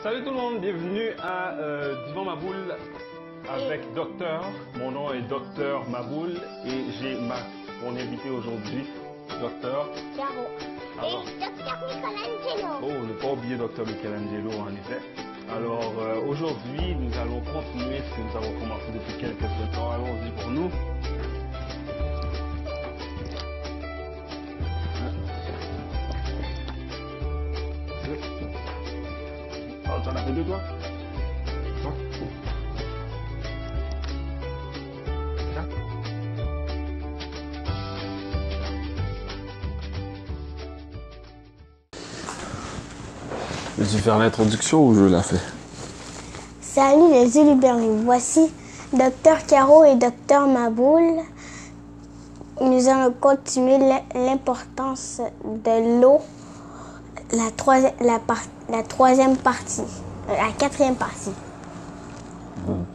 Salut tout le monde, bienvenue à Divan Maboul avec Docteur. Mon nom est Docteur Maboul et j'ai mon invité aujourd'hui, Docteur Caro. Alors, Et Docteur Michelangelo. oh, ne pas oublier Docteur Michelangelo en effet. Alors aujourd'hui, nous allons continuer ce que nous avons commencé depuis quelques temps. Allons-y pour nous. Oh, tu en as fait deux, toi? Toi? Ça? Veux-tu faire l'introduction ou je la fais? Salut les Uluberlus. Voici Docteur Caro et Docteur Maboul. Nous allons continuer l'importance de l'eau, la troisième partie, la quatrième partie.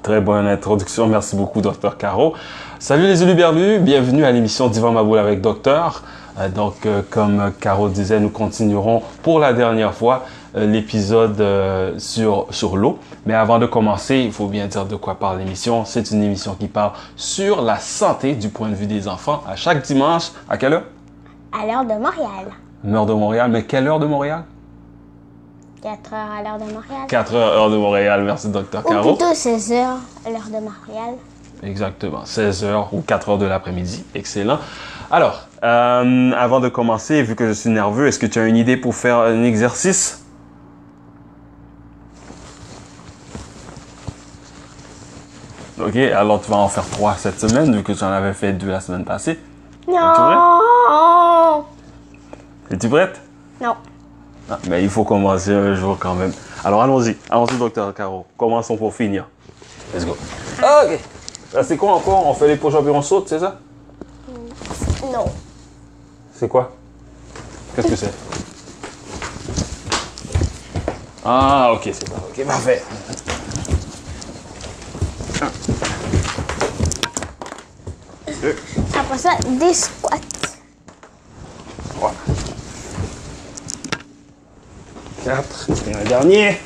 Très bonne introduction, merci beaucoup Docteur Caro. Salut les Uluberlus, bienvenue à l'émission Divan Maboul avec Docteur. Comme Caro disait, nous continuerons pour la dernière fois l'épisode sur l'eau. Mais avant de commencer, il faut bien dire de quoi parle l'émission. C'est une émission qui parle sur la santé du point de vue des enfants à chaque dimanche. À quelle heure? À l'heure de Montréal. Heure de Montréal, mais quelle heure de Montréal? 4 heures à l'heure de Montréal. 4 heures, heure de Montréal, merci Docteur Ou Caro. plutôt 16 heures à l'heure de Montréal. Exactement, 16 heures ou 4 heures de l'après-midi. Excellent. Alors, avant de commencer, vu que je suis nerveux, est-ce que tu as une idée pour faire un exercice? Ok, alors tu vas en faire 3 cette semaine, vu que tu en avais fait 2 la semaine passée. Non. Es-tu prête? Non. Ah, mais il faut commencer un jour quand même. Alors allons-y, allons-y Docteur Caro. Commençons pour finir. Let's go. Ok. Là, c'est quoi encore? On fait les push-ups et on saute, c'est ça? Non. C'est quoi? Qu'est-ce que c'est? Ah, ok, c'est ça. Ok, parfait. Après ça, des squats. 3, 4, et un dernier.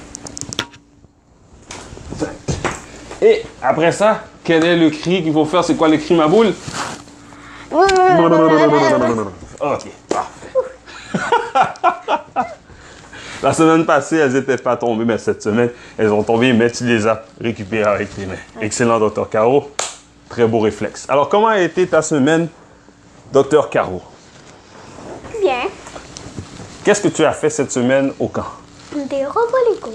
5. Et après ça, quel est le cri qu'il faut faire? C'est quoi le cri Maboul? Ok, parfait. La semaine passée, elles n'étaient pas tombées, mais cette semaine, elles ont tombé, mais tu les as récupérées avec tes mains. Excellent, Docteur Caro. Très beau réflexe. Alors, comment a été ta semaine, Docteur Caro? Bien. Qu'est-ce que tu as fait cette semaine au camp? Des robots Lego.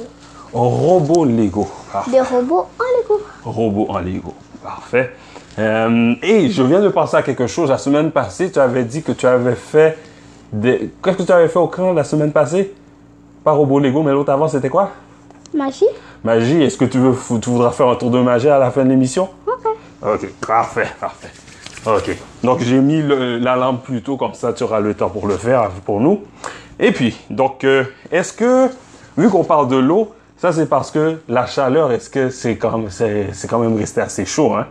Robot Lego. Parfait. Des robots en Lego. Robot en Lego. Parfait. Et je viens de penser à quelque chose. La semaine passée, tu avais dit que tu avais fait des... Qu'est-ce que tu avais fait au camp la semaine passée? Pas robot Lego, mais l'autre avant, c'était quoi? Magie. Magie. Est-ce que tu voudras faire un tour de magie à la fin de l'émission? Ok. Ok, parfait, parfait. Ok. Donc, j'ai mis la lampe plus tôt, comme ça, tu auras le temps pour le faire pour nous. Et puis, donc, est-ce que, vu qu'on parle de l'eau, ça, c'est parce que la chaleur, est-ce que c'est quand même resté assez chaud, hein?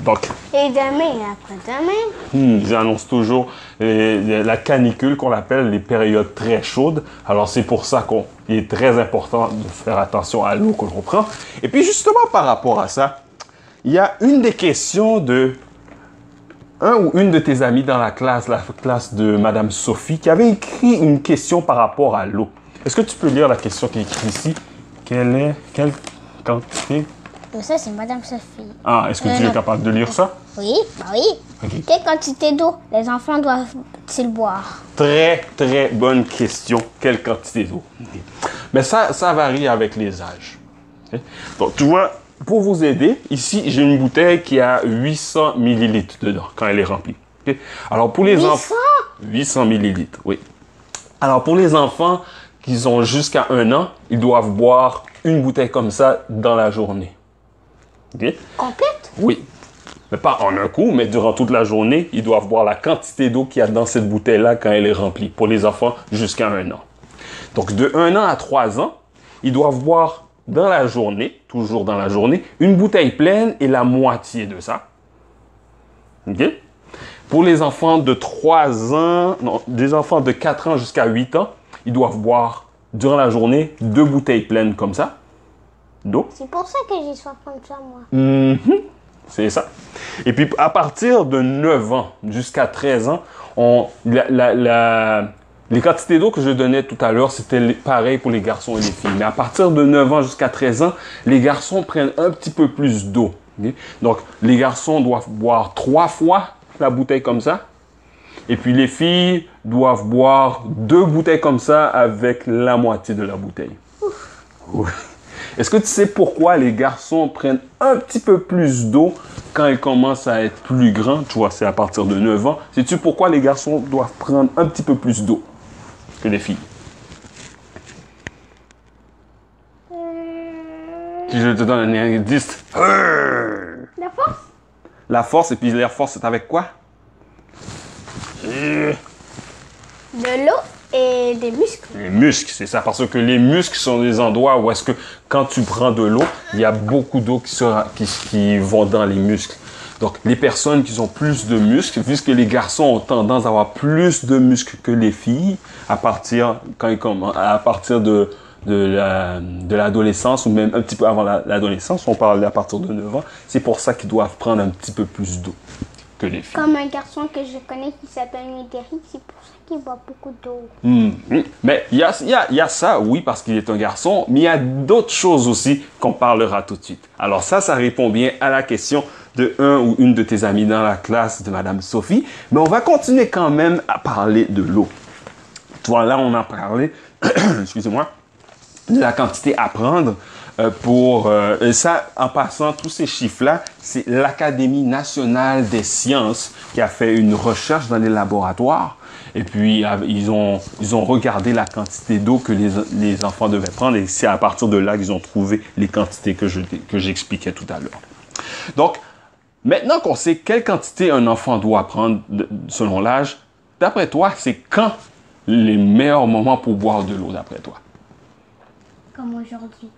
Donc, Et demain et après-demain. j'annonce toujours la canicule qu'on appelle les périodes très chaudes. Alors, c'est pour ça qu'il est très important de faire attention à l'eau que l'on prend. Et puis, justement, par rapport à ça, il y a une des questions de un ou une de tes amis dans la classe de Madame Sophie, qui avait écrit une question par rapport à l'eau. Est-ce que tu peux lire la question qui est écrite ici? Quelle quantité? Ça, c'est Madame Sophie. Ah, est-ce que tu es capable de lire ça? Oui, bah oui. Ok. Quelle quantité d'eau les enfants doivent-ils boire? Très, très bonne question. Quelle quantité d'eau? Okay. Mais ça varie avec les âges. Okay? Donc, tu vois, pour vous aider, ici, j'ai une bouteille qui a 800 millilitres dedans quand elle est remplie. Okay? Alors, pour les enfants... 800 millilitres, oui. Alors, pour les enfants qui ont jusqu'à 1 an, ils doivent boire une bouteille comme ça dans la journée. Okay? Complète? Oui. Mais pas en un coup, mais durant toute la journée, ils doivent boire la quantité d'eau qu'il y a dans cette bouteille-là quand elle est remplie, pour les enfants jusqu'à 1 an. Donc, de 1 an à 3 ans, ils doivent boire dans la journée, toujours dans la journée, une bouteille pleine et la moitié de ça. OK? Pour les enfants de 3 ans, non, des enfants de 4 ans jusqu'à 8 ans, ils doivent boire durant la journée 2 bouteilles pleines comme ça d'eau. C'est pour ça que j'ai soif comme ça, moi. Mhm. C'est ça. Et puis, à partir de 9 ans jusqu'à 13 ans, les quantités d'eau que je donnais tout à l'heure, c'était pareil pour les garçons et les filles. Mais à partir de 9 ans jusqu'à 13 ans, les garçons prennent un petit peu plus d'eau. Okay? Donc, les garçons doivent boire 3 fois la bouteille comme ça. Et puis, les filles doivent boire 2 bouteilles comme ça avec la moitié de la bouteille. Oui. Est-ce que tu sais pourquoi les garçons prennent un petit peu plus d'eau quand ils commencent à être plus grands? Tu vois, c'est à partir de 9 ans. Sais-tu pourquoi les garçons doivent prendre un petit peu plus d'eau que les filles? Si je te donne un indice. La force? La force, et puis la force, c'est avec quoi? De l'eau et des muscles. Les muscles, c'est ça. Parce que les muscles sont des endroits où est-ce que quand tu prends de l'eau, il y a beaucoup d'eau qui vont dans les muscles. Donc, les personnes qui ont plus de muscles, puisque les garçons ont tendance à avoir plus de muscles que les filles, à partir de l'adolescence ou même un petit peu avant l'adolescence, on parle à partir de 9 ans, c'est pour ça qu'ils doivent prendre un petit peu plus d'eau que les filles. Comme un garçon que je connais qui s'appelle Médéric, c'est pour ça qu'il boit beaucoup d'eau. Mais il y a ça, oui, parce qu'il est un garçon, mais il y a d'autres choses aussi qu'on parlera tout de suite. Alors ça répond bien à la question de un ou une de tes amis dans la classe de Madame Sophie, mais on va continuer quand même à parler de l'eau. Tu vois, là, on a parlé, excusez-moi, de la quantité à prendre ça, en passant, tous ces chiffres-là, c'est l'Académie nationale des sciences qui a fait une recherche dans les laboratoires. Et puis, ils ont regardé la quantité d'eau que les enfants devaient prendre. Et c'est à partir de là qu'ils ont trouvé les quantités que j'expliquais tout à l'heure. Donc, maintenant qu'on sait quelle quantité un enfant doit prendre selon l'âge, d'après toi, c'est quand les meilleurs moments pour boire de l'eau, d'après toi? Comme aujourd'hui.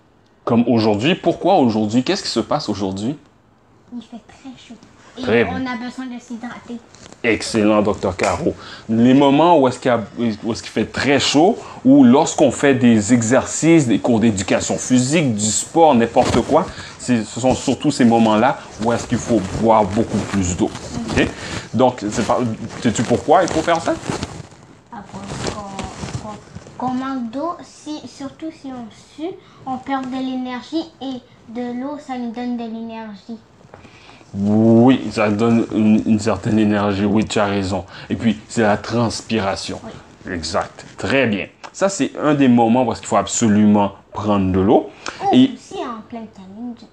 Comme aujourd'hui. Pourquoi aujourd'hui? Qu'est-ce qui se passe aujourd'hui? Il fait très chaud. Et Très bien. on a besoin de s'hydrater. Excellent, Dr. Caro. Les moments où est-ce qu'il fait très chaud, ou lorsqu'on fait des exercices, des cours d'éducation physique, du sport, n'importe quoi, ce sont surtout ces moments-là où est-ce qu'il faut boire beaucoup plus d'eau. Okay? Donc, sais-tu pourquoi il faut faire ça? Qu'on manque d'eau, surtout si on sue, on perd de l'énergie et de l'eau, ça nous donne de l'énergie. Oui, ça donne une certaine énergie. Oui, tu as raison. Et puis, c'est la transpiration. Oui. Exact. Très bien. Ça, c'est un des moments où il faut absolument prendre de l'eau. Et aussi en pleine canicule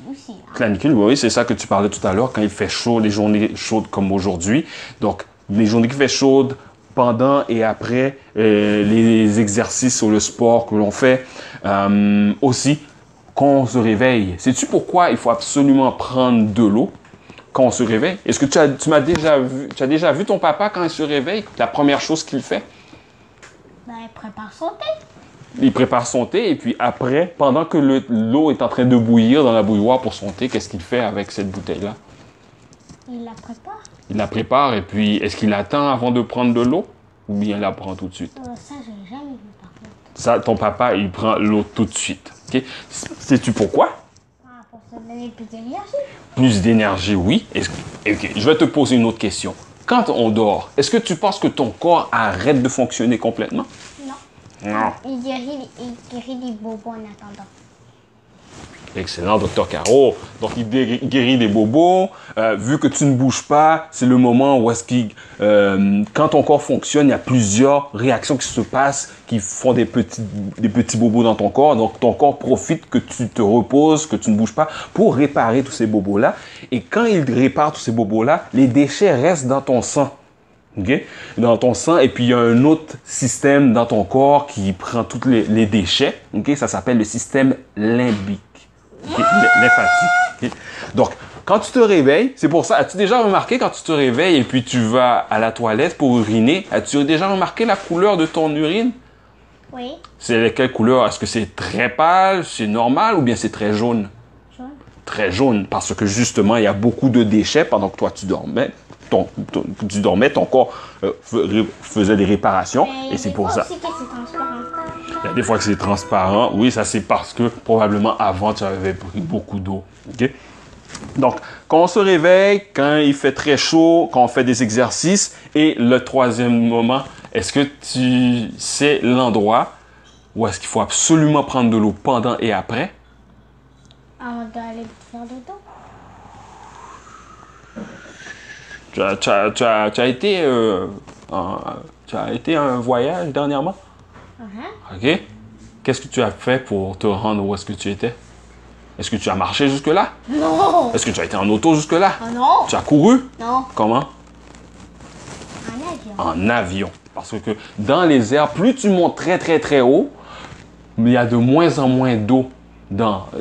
aussi. Hein. Canicule, oui, c'est ça que tu parlais tout à l'heure, quand il fait chaud, les journées chaudes comme aujourd'hui. Donc, les journées qui fait chaudes, pendant et après les exercices ou le sport que l'on fait. Aussi, quand on se réveille. Sais-tu pourquoi il faut absolument prendre de l'eau quand on se réveille? Est-ce que tu as déjà vu ton papa quand il se réveille? La première chose qu'il fait? Ben, il prépare son thé. Il prépare son thé et puis après, pendant que l'eau est en train de bouillir dans la bouilloire pour son thé, qu'est-ce qu'il fait avec cette bouteille-là? Il la prépare. Il la prépare et puis est-ce qu'il attend avant de prendre de l'eau ou bien il la prend tout de suite? Ça, je n'ai jamais vu par contre. Ça, ton papa, il prend l'eau tout de suite. Okay? Sais-tu pourquoi? Pour se donner plus d'énergie. Plus d'énergie, oui. Okay, je vais te poser une autre question. Quand on dort, est-ce que tu penses que ton corps arrête de fonctionner complètement? Non. Il guérit des bobos en attendant. Excellent, Dr. Caro. Donc, il guérit des bobos. Vu que tu ne bouges pas, c'est le moment où est-ce quand ton corps fonctionne, il y a plusieurs réactions qui se passent, qui font des petits bobos dans ton corps. Donc, ton corps profite que tu te reposes, que tu ne bouges pas, pour réparer tous ces bobos-là. Et quand il répare tous ces bobos-là, les déchets restent dans ton sang. Okay? Dans ton sang, et puis il y a un autre système dans ton corps qui prend tous les déchets. Okay? Ça s'appelle le système limbique. Okay? Lymphatique. Okay? Donc, quand tu te réveilles, c'est pour ça, as-tu déjà remarqué quand tu te réveilles et puis tu vas à la toilette pour uriner, as-tu déjà remarqué la couleur de ton urine? Oui. C'est quelle couleur? Est-ce que c'est très pâle, c'est normal ou bien c'est très jaune? Jaune. Très jaune, parce que justement, il y a beaucoup de déchets pendant que toi tu dormais. Ton corps faisait des réparations et c'est pour ça. Aussi que c'est transparent. Il y a des fois que c'est transparent. Oui, ça c'est parce que probablement avant tu avais pris beaucoup d'eau. OK? Donc, quand on se réveille, quand il fait très chaud, quand on fait des exercices, et le troisième moment, est-ce que tu sais l'endroit où est-ce qu'il faut absolument prendre de l'eau pendant et après? Avant d'aller faire dodo. Tu as été, tu as été à un voyage dernièrement? OK. Qu'est-ce que tu as fait pour te rendre où est-ce que tu étais? Est-ce que tu as marché jusque-là? Non! Est-ce que tu as été en auto jusque-là? Oh non! Tu as couru? Non. Comment? Un avion. En avion. Parce que dans les airs, plus tu montes très, très, très haut, il y a de moins en moins d'eau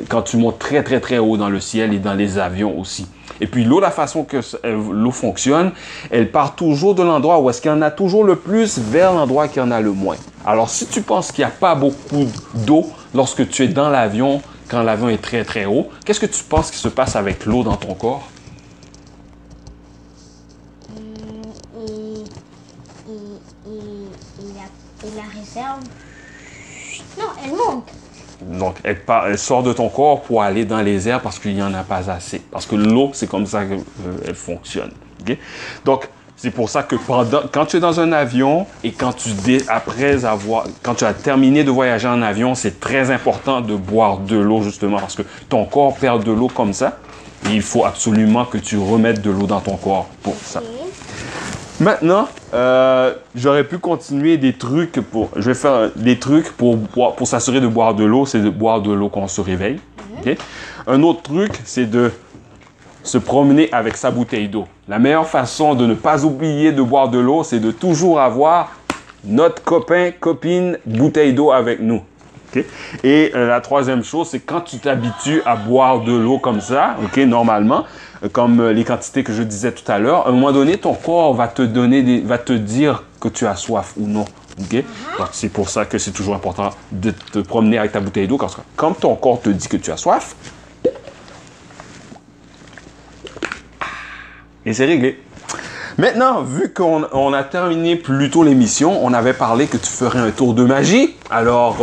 quand tu montes très, très, très haut dans le ciel et dans les avions aussi. Et puis l'eau, la façon que l'eau fonctionne, elle part toujours de l'endroit où est-ce qu'il y en a toujours le plus vers l'endroit qu'il y en a le moins. Alors, si tu penses qu'il n'y a pas beaucoup d'eau lorsque tu es dans l'avion, quand l'avion est très, très haut, qu'est-ce que tu penses qui se passe avec l'eau dans ton corps? Et la réserve. Non, elle monte. Donc, elle sort de ton corps pour aller dans les airs parce qu'il n'y en a pas assez. Parce que l'eau, c'est comme ça qu'elle fonctionne. Okay? Donc, c'est pour ça que quand tu es dans un avion et quand quand tu as terminé de voyager en avion, c'est très important de boire de l'eau justement parce que ton corps perd de l'eau comme ça. Et il faut absolument que tu remettes de l'eau dans ton corps pour ça. Maintenant, j'aurais pu continuer des trucs je vais faire des trucs pour s'assurer de boire de l'eau, c'est de boire de l'eau quand on se réveille. Okay? Un autre truc, c'est de se promener avec sa bouteille d'eau. La meilleure façon de ne pas oublier de boire de l'eau, c'est de toujours avoir notre copain, copine, bouteille d'eau avec nous. Okay? Et la troisième chose, c'est quand tu t'habitues à boire de l'eau comme ça, okay, normalement, comme les quantités que je disais tout à l'heure, à un moment donné, ton corps va te dire que tu as soif ou non. Okay? Donc, c'est pour ça que c'est toujours important de te promener avec ta bouteille d'eau. Quand ton corps te dit que tu as soif, et c'est réglé. Maintenant, vu qu'on a terminé plus tôt l'émission, on avait parlé que tu ferais un tour de magie. Alors,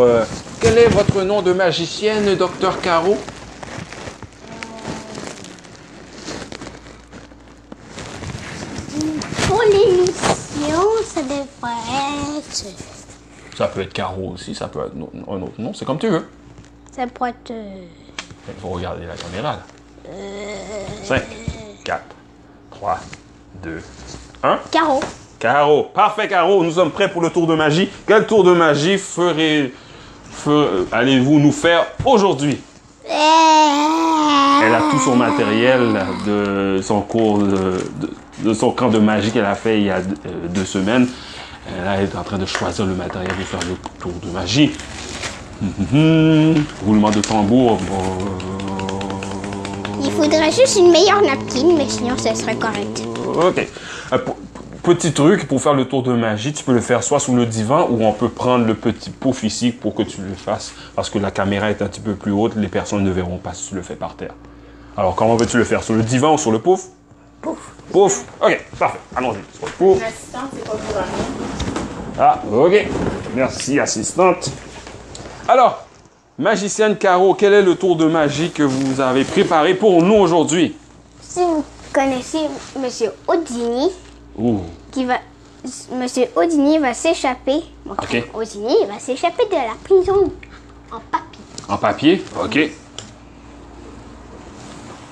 quel est votre nom de magicienne, Dr Caro? Pour l'émission, ça devrait être. Ça peut être Caro aussi, ça peut être un autre nom, c'est comme tu veux. Ça pourrait être. Il faut regarder la caméra, là. 5, 4, 3, 2, 1. Caro. Caro. Parfait, Caro. Nous sommes prêts pour le tour de magie. Quel tour de magie allez-vous nous faire aujourd'hui? Elle a tout son matériel de son cours de son camp de magie qu'elle a fait il y a 2 semaines. Elle est en train de choisir le matériel pour faire le tour de magie. Roulement de tambour. Il faudrait juste une meilleure napkin, mais sinon ça serait correct. OK. Petit truc, pour faire le tour de magie, tu peux le faire soit sous le divan ou on peut prendre le petit pouf ici pour que tu le fasses. Parce que la caméra est un petit peu plus haute, les personnes ne verront pas si tu le fais par terre. Alors, comment veux-tu le faire? Sur le divan ou sur le pouf? Pouf. Pouf. OK, parfait. Allons-y. Sur le pouf. L'assistante, c'est pas pour rien. Ah, OK. Merci, assistante. Alors, magicienne Caro, quel est le tour de magie que vous avez préparé pour nous aujourd'hui? Si vous connaissez Monsieur Houdini, Monsieur Houdini va s'échapper. OK. Houdini va s'échapper de la prison en papier. En papier? OK.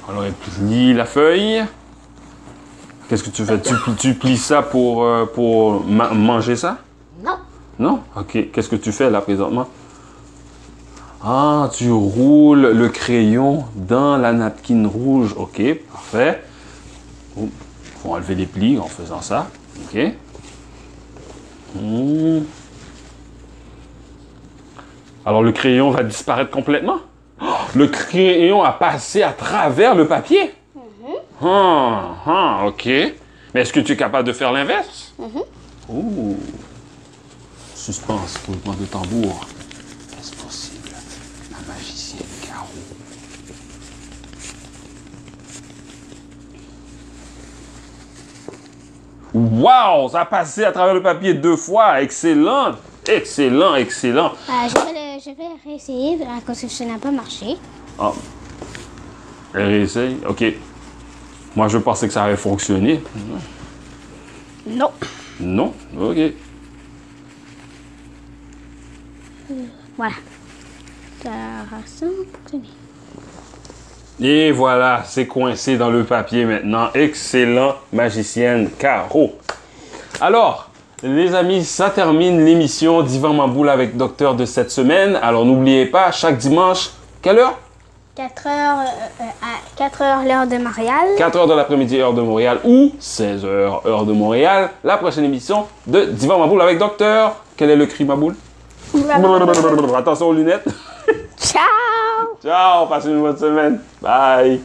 Alors, elle plie la feuille. Qu'est-ce que tu fais? Tu plies ça pour manger ça? Non. Non? OK. Qu'est-ce que tu fais là présentement? Ah, tu roules le crayon dans la napkin rouge. OK, parfait. Il faut enlever les plis en faisant ça. OK. Alors, le crayon va disparaître complètement? Oh, le crayon a passé à travers le papier? OK. Mais est-ce que tu es capable de faire l'inverse? Oh. Suspense, roulement de tambour. Est-ce possible? La magicienne Caro. Wow! Ça a passé à travers le papier 2 fois. Excellent! Excellent, excellent. Je vais réessayer à cause que ça n'a pas marché. Ah. Réessaye. OK. Moi, je pensais que ça avait fonctionné. Non. Non? OK. Voilà. Ça ressemble à fonctionner. Et voilà, c'est coincé dans le papier maintenant. Excellent, magicienne Caro. Alors, les amis, ça termine l'émission d'Yvan Mamboul avec Docteur de cette semaine. Alors, n'oubliez pas, chaque dimanche, quelle heure? 4 heures, à 4 heures l'heure de Montréal. 4 heures de l'après-midi, heure de Montréal, ou 16 heures, heure de Montréal. La prochaine émission de d'Yvan Mamboul avec Docteur. Quel est le cri, Mamboul? Attention aux lunettes. Ciao! Ciao, passez une bonne semaine. Bye.